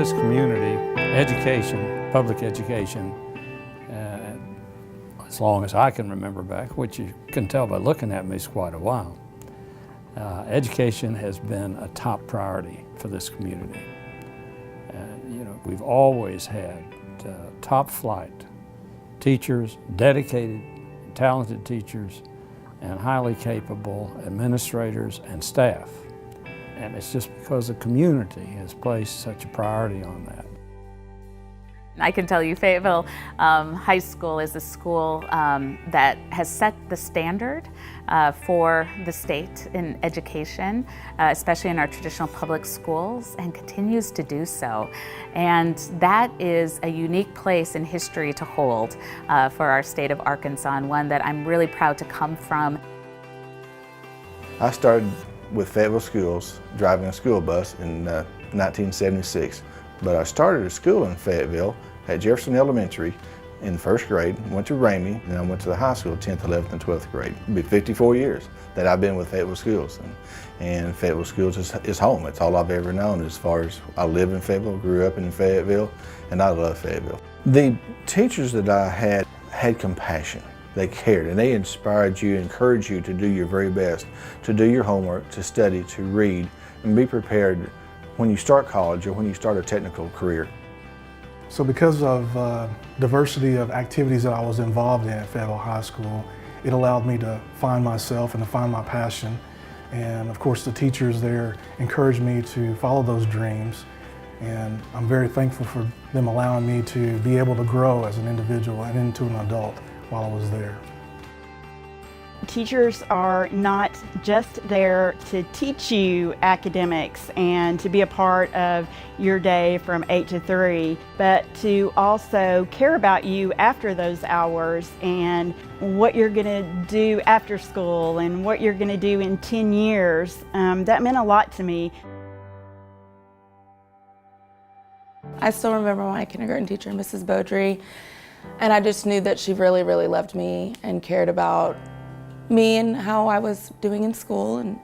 this community, education, public education, as long as I can remember back, which you can tell by looking at me, is quite a while. Education has been a top priority for this community. We've always had top flight teachers, dedicated, talented teachers, and highly capable administrators and staff. And it's just because the community has placed such a priority on that. I can tell you Fayetteville High School is a school that has set the standard for the state in education, especially in our traditional public schools, and continues to do so. And that is a unique place in history to hold for our state of Arkansas, and one that I'm really proud to come from. I started with Fayetteville Schools driving a school bus in 1976. But I started a school in Fayetteville at Jefferson Elementary in first grade, went to Ramey, and I went to the high school, 10th, 11th, and 12th grade. It'll be 54 years that I've been with Fayetteville Schools. And Fayetteville Schools is home. It's all I've ever known as far as I live in Fayetteville, grew up in Fayetteville, and I love Fayetteville. The teachers that I had compassion. They cared, and they inspired you, encouraged you to do your very best, to do your homework, to study, to read, and be prepared when you start college or when you start a technical career. So because of diversity of activities that I was involved in at Fayetteville High School, it allowed me to find myself and to find my passion. And of course the teachers there encouraged me to follow those dreams. And I'm very thankful for them allowing me to be able to grow as an individual and into an adult while I was there. Teachers are not just there to teach you academics and to be a part of your day from 8 to 3, but to also care about you after those hours and what you're going to do after school and what you're going to do in 10 years. That meant a lot to me. I still remember my kindergarten teacher, Mrs. Beaudry, and I just knew that she really, really loved me and cared about me and how I was doing in school, and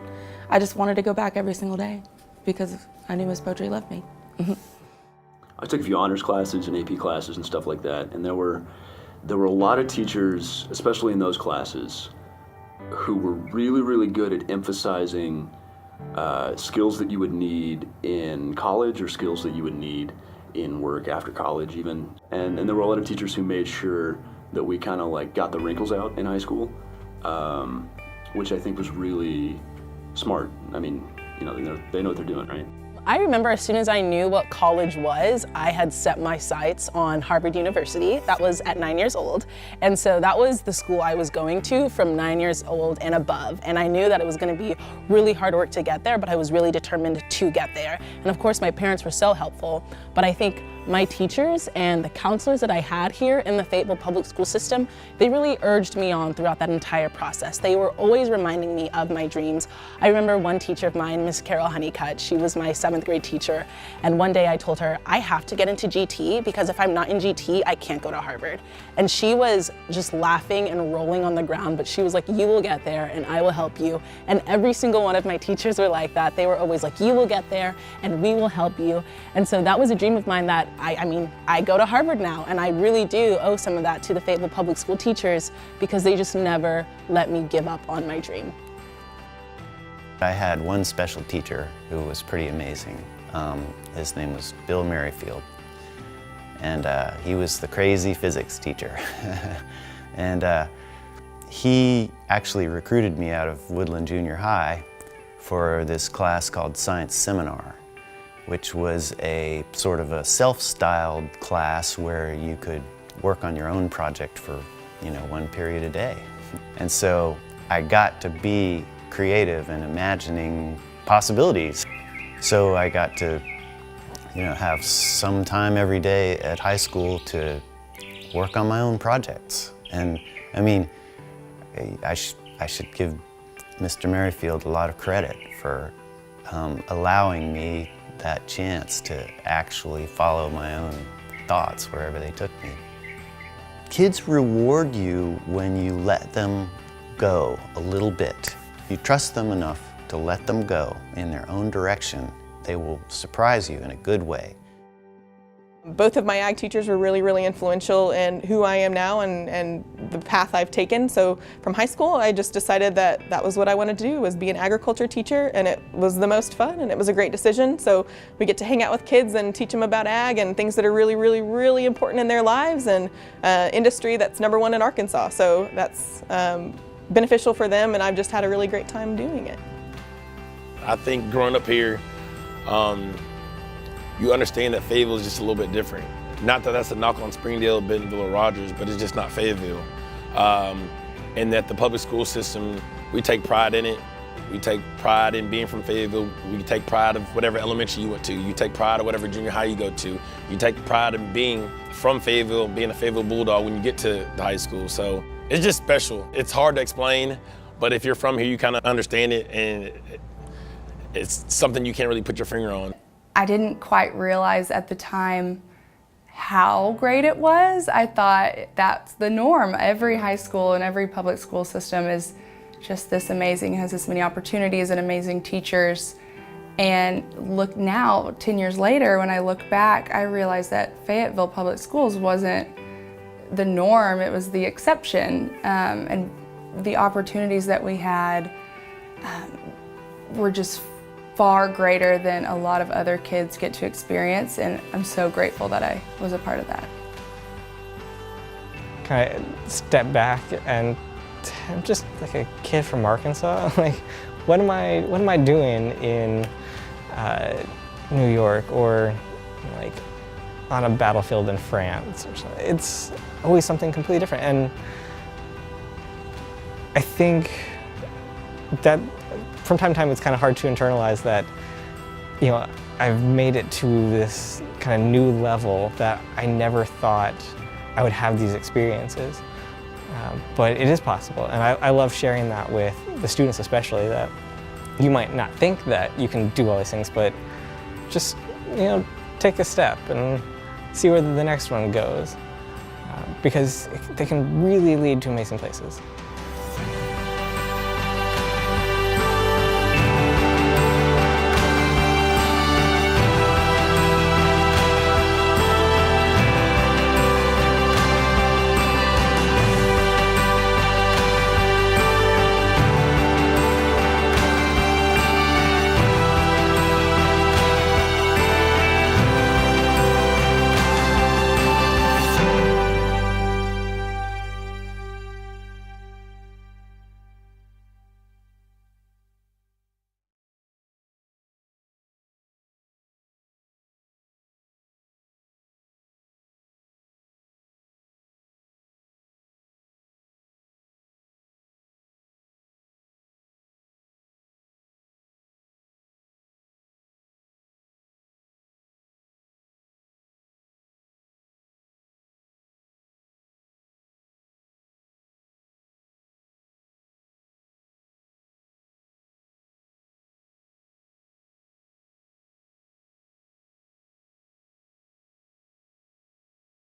I just wanted to go back every single day because I knew Miss Beaudry loved me. I took a few honors classes and AP classes and stuff like that, and there were a lot of teachers, especially in those classes, who were really, really good at emphasizing skills that you would need in college or skills that you would need in work after college even. And there were a lot of teachers who made sure that we kind of like got the wrinkles out in high school. Which I think was really smart. I mean, they know what they're doing, right? I remember as soon as I knew what college was, I had set my sights on Harvard University. That was at 9 years old. And so that was the school I was going to from 9 years old and above. And I knew that it was going to be really hard work to get there, but I was really determined to get there. And of course, my parents were so helpful. But I think my teachers and the counselors that I had here in the Fayetteville Public School system, they really urged me on throughout that entire process. They were always reminding me of my dreams. I remember one teacher of mine, Miss Carol Honeycutt, she was my 7th grade teacher, and one day I told her, I have to get into GT because if I'm not in GT, I can't go to Harvard. And she was just laughing and rolling on the ground, but she was like, you will get there and I will help you. And every single one of my teachers were like that. They were always like, you will get there and we will help you. And so that was a dream of mine that I go to Harvard now, and I really do owe some of that to the Fayetteville Public School teachers because they just never let me give up on my dream. I had one special teacher who was pretty amazing. His name was Bill Merrifield, and he was the crazy physics teacher. And he actually recruited me out of Woodland Junior High for this class called Science Seminar, which was a sort of a self-styled class where you could work on your own project for, 1 period a day. And so I got to be creative and imagining possibilities. So I got to, have some time every day at high school to work on my own projects. And I mean, I should give Mr. Merrifield a lot of credit for allowing me that chance to actually follow my own thoughts wherever they took me. Kids reward you when you let them go a little bit. If you trust them enough to let them go in their own direction, they will surprise you in a good way. Both of my ag teachers were really, really influential in who I am now and the path I've taken. So from high school, I just decided that that was what I wanted to do, was be an agriculture teacher, and it was the most fun and it was a great decision. So we get to hang out with kids and teach them about ag and things that are really, really, really important in their lives, and industry that's #1 in Arkansas. So that's beneficial for them, and I've just had a really great time doing it. I think growing up here, you understand that Fayetteville is just a little bit different. Not that that's a knock on Springdale, Bentonville, or Rogers, but it's just not Fayetteville. And that the public school system, we take pride in it. We take pride in being from Fayetteville. We take pride of whatever elementary you went to. You take pride of whatever junior high you go to. You take pride in being from Fayetteville, being a Fayetteville Bulldog when you get to the high school. So it's just special. It's hard to explain, but if you're from here, you kind of understand it, and it's something you can't really put your finger on. I didn't quite realize at the time how great it was. I thought that's the norm. Every high school and every public school system is just this amazing, has this many opportunities and amazing teachers. And look now, 10 years later, when I look back, I realized that Fayetteville Public Schools wasn't the norm, it was the exception. And the opportunities that we had were just far greater than a lot of other kids get to experience, and I'm so grateful that I was a part of that. Kind of step back, and I'm just like a kid from Arkansas. Like, what am I doing in New York, or like on a battlefield in France or something? It's always something completely different, and I think that from time to time, it's kind of hard to internalize that, you know, I've made it to this kind of new level that I never thought I would have these experiences. But it is possible, and I love sharing that with the students especially, that you might not think that you can do all these things, but just, you know, take a step and see where the next one goes, because they can really lead to amazing places.